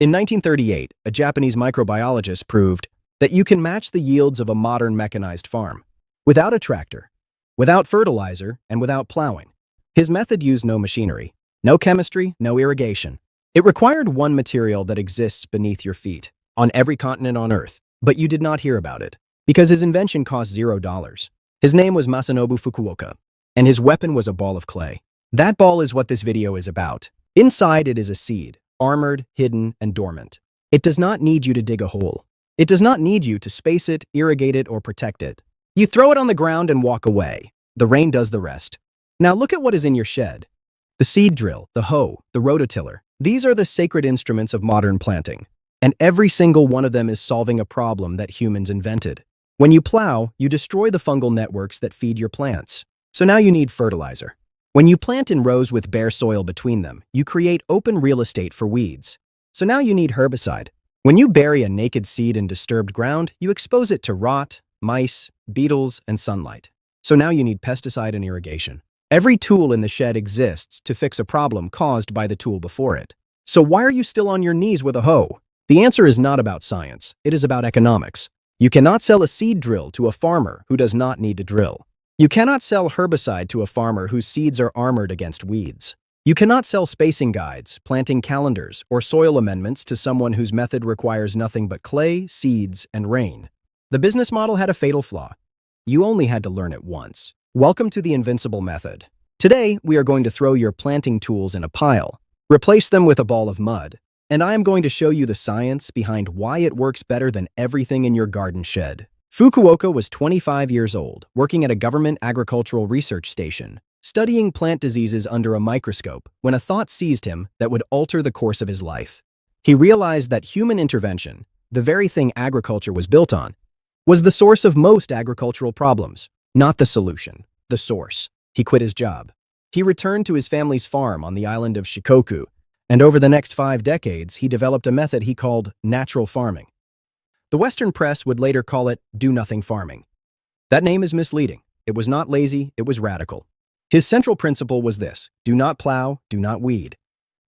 In 1938, a Japanese microbiologist proved that you can match the yields of a modern mechanized farm without a tractor, without fertilizer, and without plowing. His method used no machinery, no chemistry, no irrigation. It required one material that exists beneath your feet, on every continent on Earth, but you did not hear about it, because his invention cost $0. His name was Masanobu Fukuoka, and his weapon was a ball of clay. That ball is what this video is about. Inside it is a seed, armored, hidden, and dormant. It does not need you to dig a hole. It does not need you to space it, irrigate it, or protect it. You throw it on the ground and walk away. The rain does the rest. Now look at what is in your shed. The seed drill, the hoe, the rototiller. These are the sacred instruments of modern planting. And every single one of them is solving a problem that humans invented. When you plow, you destroy the fungal networks that feed your plants. So now you need fertilizer. When you plant in rows with bare soil between them, you create open real estate for weeds. So now you need herbicide. When you bury a naked seed in disturbed ground, you expose it to rot, mice, beetles, and sunlight. So now you need pesticide and irrigation. Every tool in the shed exists to fix a problem caused by the tool before it. So why are you still on your knees with a hoe? The answer is not about science. It is about economics. You cannot sell a seed drill to a farmer who does not need to drill. You cannot sell herbicide to a farmer whose seeds are armored against weeds. You cannot sell spacing guides, planting calendars, or soil amendments to someone whose method requires nothing but clay, seeds, and rain. The business model had a fatal flaw. You only had to learn it once. Welcome to the invincible method. Today, we are going to throw your planting tools in a pile, replace them with a ball of mud, and I am going to show you the science behind why it works better than everything in your garden shed. Fukuoka was 25 years old, working at a government agricultural research station, studying plant diseases under a microscope, when a thought seized him that would alter the course of his life. He realized that human intervention, the very thing agriculture was built on, was the source of most agricultural problems, not the solution, the source. He quit his job. He returned to his family's farm on the island of Shikoku, and over the next 5 decades, he developed a method he called natural farming. The Western press would later call it do-nothing farming. That name is misleading. It was not lazy, it was radical. His central principle was this: do not plow, do not weed.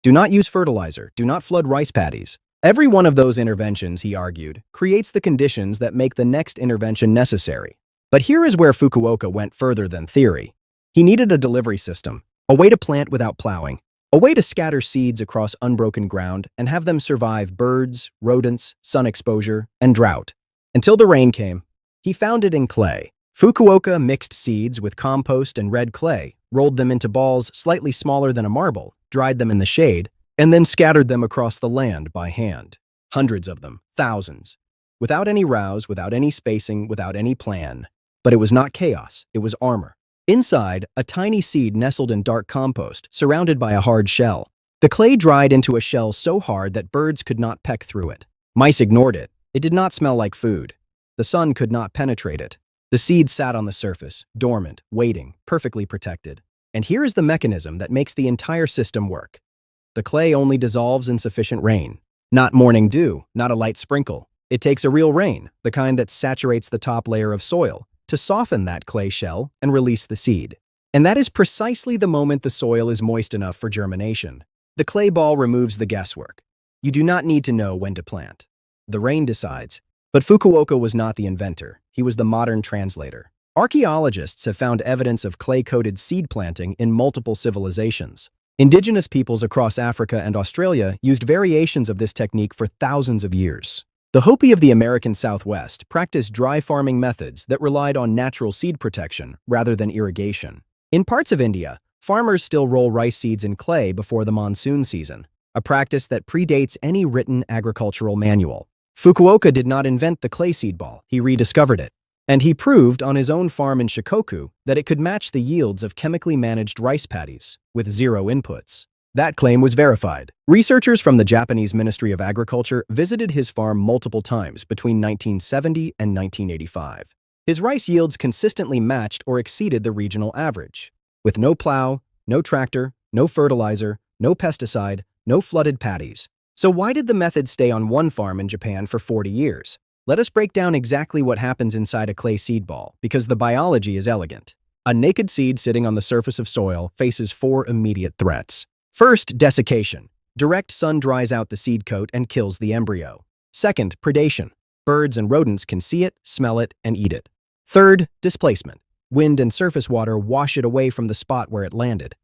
Do not use fertilizer, do not flood rice paddies. Every one of those interventions, he argued, creates the conditions that make the next intervention necessary. But here is where Fukuoka went further than theory. He needed a delivery system, a way to plant without plowing, a way to scatter seeds across unbroken ground and have them survive birds, rodents, sun exposure, and drought. Until the rain came. He found it in clay. Fukuoka mixed seeds with compost and red clay, rolled them into balls slightly smaller than a marble, dried them in the shade, and then scattered them across the land by hand. Hundreds of them, thousands. Without any rows, without any spacing, without any plan. But it was not chaos, it was armor. Inside, a tiny seed nestled in dark compost, surrounded by a hard shell. The clay dried into a shell so hard that birds could not peck through it. Mice ignored it. It did not smell like food. The sun could not penetrate it. The seed sat on the surface, dormant, waiting, perfectly protected. And here is the mechanism that makes the entire system work. The clay only dissolves in sufficient rain. Not morning dew, not a light sprinkle. It takes a real rain, the kind that saturates the top layer of soil, to soften that clay shell and release the seed. And that is precisely the moment the soil is moist enough for germination. The clay ball removes the guesswork. You do not need to know when to plant. The rain decides. But Fukuoka was not the inventor. He was the modern translator. Archaeologists have found evidence of clay-coated seed planting in multiple civilizations. Indigenous peoples across Africa and Australia used variations of this technique for thousands of years. The Hopi of the American Southwest practiced dry farming methods that relied on natural seed protection rather than irrigation. In parts of India, farmers still roll rice seeds in clay before the monsoon season, a practice that predates any written agricultural manual. Fukuoka did not invent the clay seed ball, he rediscovered it. And he proved on his own farm in Shikoku that it could match the yields of chemically managed rice paddies with 0 inputs. That claim was verified. Researchers from the Japanese Ministry of Agriculture visited his farm multiple times between 1970 and 1985. His rice yields consistently matched or exceeded the regional average. With no plow, no tractor, no fertilizer, no pesticide, no flooded paddies. So why did the method stay on one farm in Japan for 40 years? Let us break down exactly what happens inside a clay seed ball, because the biology is elegant. A naked seed sitting on the surface of soil faces 4 immediate threats. First, desiccation. Direct sun dries out the seed coat and kills the embryo. Second, predation. Birds and rodents can see it, smell it, and eat it. Third, displacement. Wind and surface water wash it away from the spot where it landed.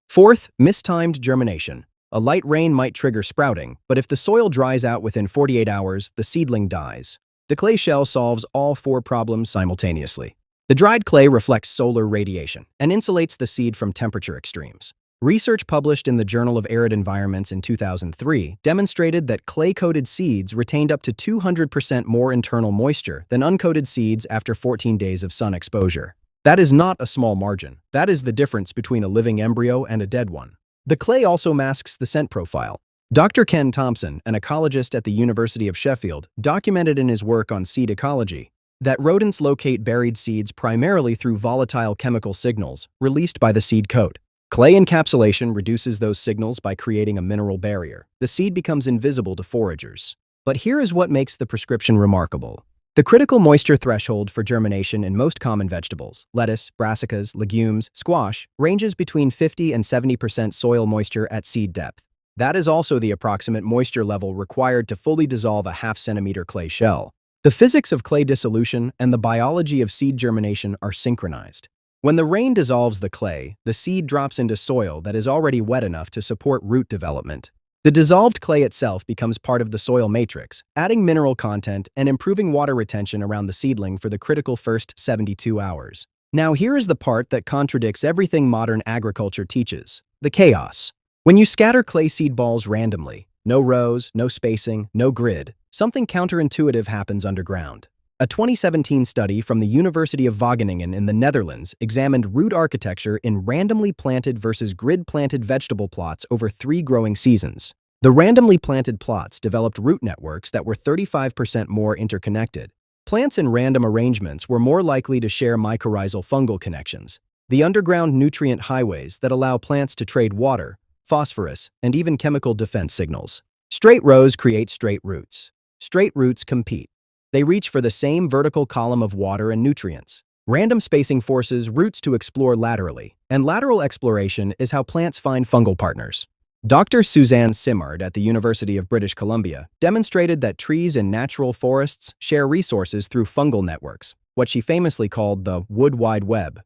Fourth, mistimed germination. A light rain might trigger sprouting, but if the soil dries out within 48 hours, the seedling dies. The clay shell solves all four problems simultaneously. The dried clay reflects solar radiation and insulates the seed from temperature extremes. Research published in the Journal of Arid Environments in 2003 demonstrated that clay-coated seeds retained up to 200% more internal moisture than uncoated seeds after 14 days of sun exposure. That is not a small margin. That is the difference between a living embryo and a dead one. The clay also masks the scent profile. Dr. Ken Thompson, an ecologist at the University of Sheffield, documented in his work on seed ecology that rodents locate buried seeds primarily through volatile chemical signals released by the seed coat. Clay encapsulation reduces those signals by creating a mineral barrier. The seed becomes invisible to foragers. But here is what makes the prescription remarkable. The critical moisture threshold for germination in most common vegetables, lettuce, brassicas, legumes, squash, ranges between 50 and 70% soil moisture at seed depth. That is also the approximate moisture level required to fully dissolve a half-centimeter clay shell. The physics of clay dissolution and the biology of seed germination are synchronized. When the rain dissolves the clay, the seed drops into soil that is already wet enough to support root development. The dissolved clay itself becomes part of the soil matrix, adding mineral content and improving water retention around the seedling for the critical first 72 hours. Now here is the part that contradicts everything modern agriculture teaches: the chaos. When you scatter clay seed balls randomly, no rows, no spacing, no grid, something counterintuitive happens underground. A 2017 study from the University of Wageningen in the Netherlands examined root architecture in randomly planted versus grid-planted vegetable plots over 3 growing seasons. The randomly planted plots developed root networks that were 35% more interconnected. Plants in random arrangements were more likely to share mycorrhizal fungal connections, the underground nutrient highways that allow plants to trade water, phosphorus, and even chemical defense signals. Straight rows create straight roots. Straight roots compete. They reach for the same vertical column of water and nutrients. Random spacing forces roots to explore laterally, and lateral exploration is how plants find fungal partners. Dr. Suzanne Simard at the University of British Columbia demonstrated that trees in natural forests share resources through fungal networks, what she famously called the wood wide web.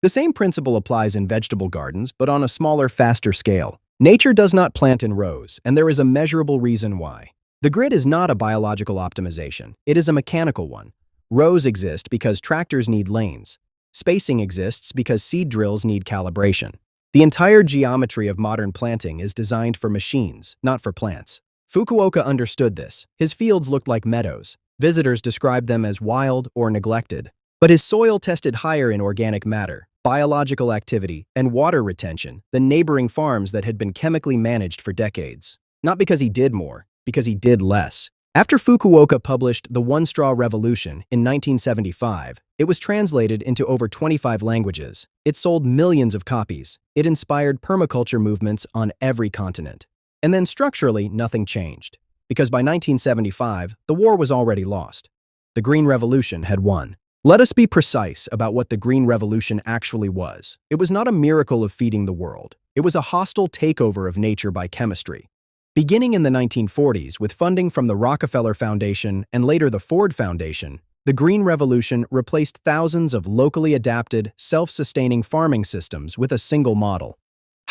The same principle applies in vegetable gardens, but on a smaller, faster scale. Nature does not plant in rows, and there is a measurable reason why. The grid is not a biological optimization, it is a mechanical one. Rows exist because tractors need lanes. Spacing exists because seed drills need calibration. The entire geometry of modern planting is designed for machines, not for plants. Fukuoka understood this. His fields looked like meadows. Visitors described them as wild or neglected. But his soil tested higher in organic matter, biological activity, and water retention than neighboring farms that had been chemically managed for decades. Not because he did more, because he did less. After Fukuoka published The One Straw Revolution in 1975, it was translated into over 25 languages. It sold millions of copies. It inspired permaculture movements on every continent. And then structurally, nothing changed. Because by 1975, the war was already lost. The Green Revolution had won. Let us be precise about what the Green Revolution actually was. It was not a miracle of feeding the world. It was a hostile takeover of nature by chemistry. Beginning in the 1940s with funding from the Rockefeller Foundation and later the Ford Foundation, the Green Revolution replaced thousands of locally adapted, self-sustaining farming systems with a single model.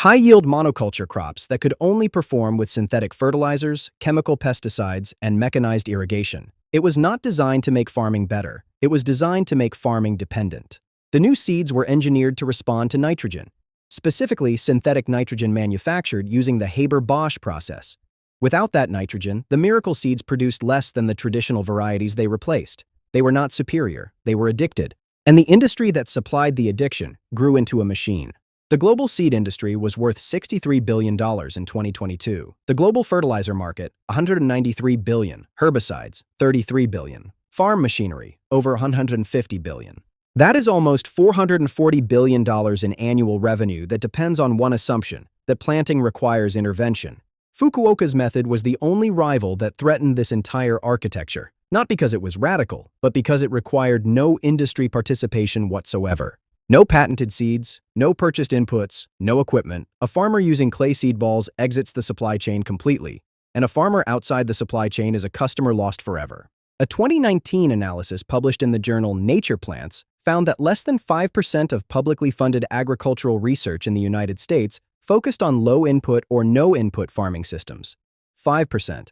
High-yield monoculture crops that could only perform with synthetic fertilizers, chemical pesticides, and mechanized irrigation. It was not designed to make farming better. It was designed to make farming dependent. The new seeds were engineered to respond to nitrogen, specifically synthetic nitrogen manufactured using the Haber-Bosch process. Without that nitrogen, the miracle seeds produced less than the traditional varieties they replaced. They were not superior, they were addicted. And the industry that supplied the addiction grew into a machine. The global seed industry was worth $63 billion in 2022. The global fertilizer market, $193 billion. Herbicides, $33 billion. Farm machinery, over $150 billion. That is almost $440 billion in annual revenue that depends on one assumption, that planting requires intervention. Fukuoka's method was the only rival that threatened this entire architecture, not because it was radical, but because it required no industry participation whatsoever. No patented seeds, no purchased inputs, no equipment. A farmer using clay seed balls exits the supply chain completely, and a farmer outside the supply chain is a customer lost forever. A 2019 analysis published in the journal Nature Plants found that less than 5% of publicly funded agricultural research in the United States focused on low-input or no-input farming systems. 5%.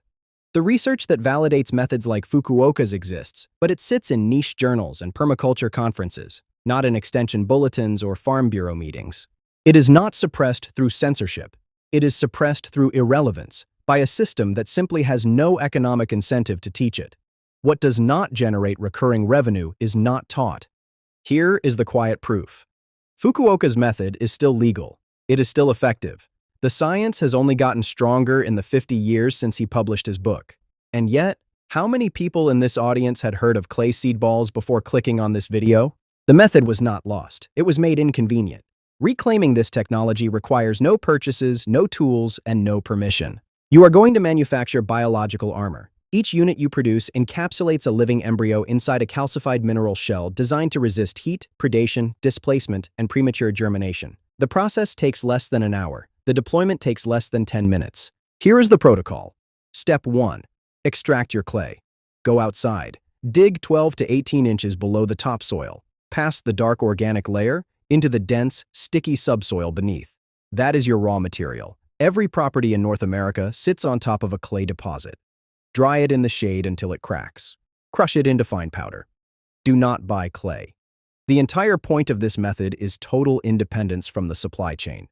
The research that validates methods like Fukuoka's exists, but it sits in niche journals and permaculture conferences, not in extension bulletins or farm bureau meetings. It is not suppressed through censorship. It is suppressed through irrelevance by a system that simply has no economic incentive to teach it. What does not generate recurring revenue is not taught. Here is the quiet proof. Fukuoka's method is still legal. It is still effective. The science has only gotten stronger in the 50 years since he published his book. And yet, how many people in this audience had heard of clay seed balls before clicking on this video? The method was not lost. It was made inconvenient. Reclaiming this technology requires no purchases, no tools, and no permission. You are going to manufacture biological armor. Each unit you produce encapsulates a living embryo inside a calcified mineral shell designed to resist heat, predation, displacement, and premature germination. The process takes less than an hour. The deployment takes less than 10 minutes. Here is the protocol. Step 1. Extract your clay. Go outside. Dig 12 to 18 inches below the topsoil, past the dark organic layer, into the dense, sticky subsoil beneath. That is your raw material. Every property in North America sits on top of a clay deposit. Dry it in the shade until it cracks. Crush it into fine powder. Do not buy clay. The entire point of this method is total independence from the supply chain.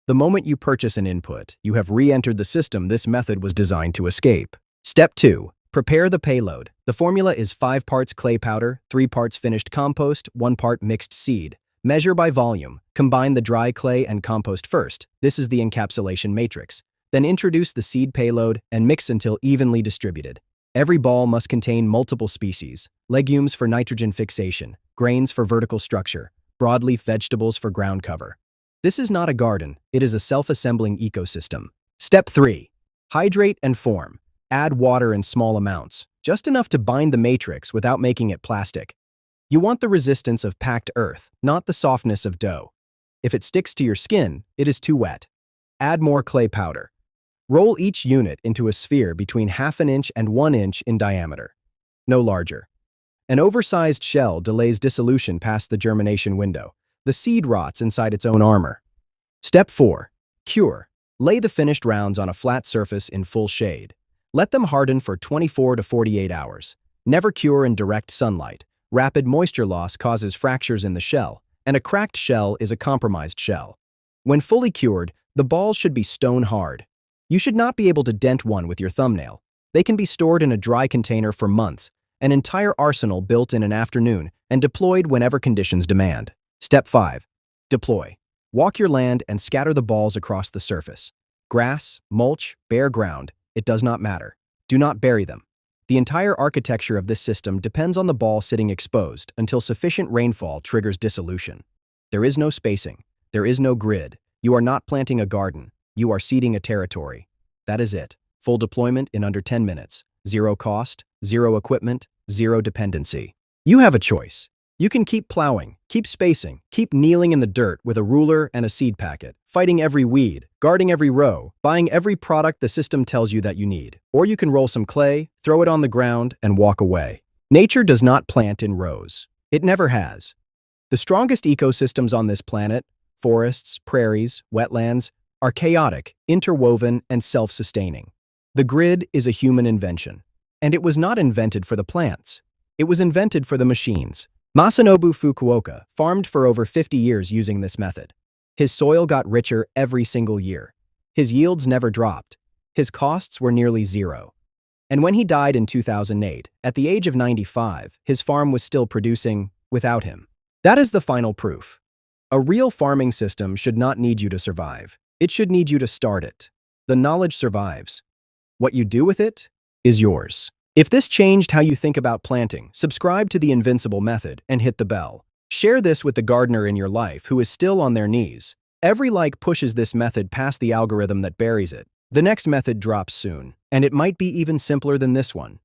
The moment you purchase an input, you have re-entered the system this method was designed to escape. Step 2. Prepare the payload. The formula is 5 parts clay powder, 3 parts finished compost, 1 part mixed seed. Measure by volume. Combine the dry clay and compost first. This is the encapsulation matrix. Then introduce the seed payload and mix until evenly distributed. Every ball must contain multiple species: legumes for nitrogen fixation, grains for vertical structure, broadleaf vegetables for ground cover. This is not a garden, it is a self-assembling ecosystem. Step 3. Hydrate and form. Add water in small amounts, just enough to bind the matrix without making it plastic. You want the resistance of packed earth, not the softness of dough. If it sticks to your skin, it is too wet. Add more clay powder. Roll each unit into a sphere between 1/2 inch and 1 inch in diameter. No larger. An oversized shell delays dissolution past the germination window. The seed rots inside its own armor. Step 4. Cure. Lay the finished rounds on a flat surface in full shade. Let them harden for 24 to 48 hours. Never cure in direct sunlight. Rapid moisture loss causes fractures in the shell, and a cracked shell is a compromised shell. When fully cured, the balls should be stone hard. You should not be able to dent one with your thumbnail. They can be stored in a dry container for months, an entire arsenal built in an afternoon and deployed whenever conditions demand. Step 5. Deploy. Walk your land and scatter the balls across the surface. Grass, mulch, bare ground, it does not matter. Do not bury them. The entire architecture of this system depends on the ball sitting exposed until sufficient rainfall triggers dissolution. There is no spacing. There is no grid. You are not planting a garden. You are seeding a territory. That is it. Full deployment in under 10 minutes. Zero cost, zero equipment, zero dependency. You have a choice. You can keep plowing, keep spacing, keep kneeling in the dirt with a ruler and a seed packet, fighting every weed, guarding every row, buying every product the system tells you that you need. Or you can roll some clay, throw it on the ground, and walk away. Nature does not plant in rows. It never has. The strongest ecosystems on this planet, forests, prairies, wetlands, are chaotic, interwoven, and self-sustaining. The grid is a human invention. And it was not invented for the plants. It was invented for the machines. Masanobu Fukuoka farmed for over 50 years using this method. His soil got richer every single year. His yields never dropped. His costs were nearly zero. And when he died in 2008, at the age of 95, his farm was still producing without him. That is the final proof. A real farming system should not need you to survive. It should need you to start it. The knowledge survives. What you do with it is yours. If this changed how you think about planting, subscribe to the Invincible method and hit the bell. Share this with the gardener in your life who is still on their knees. Every like pushes this method past the algorithm that buries it. The next method drops soon, and it might be even simpler than this one.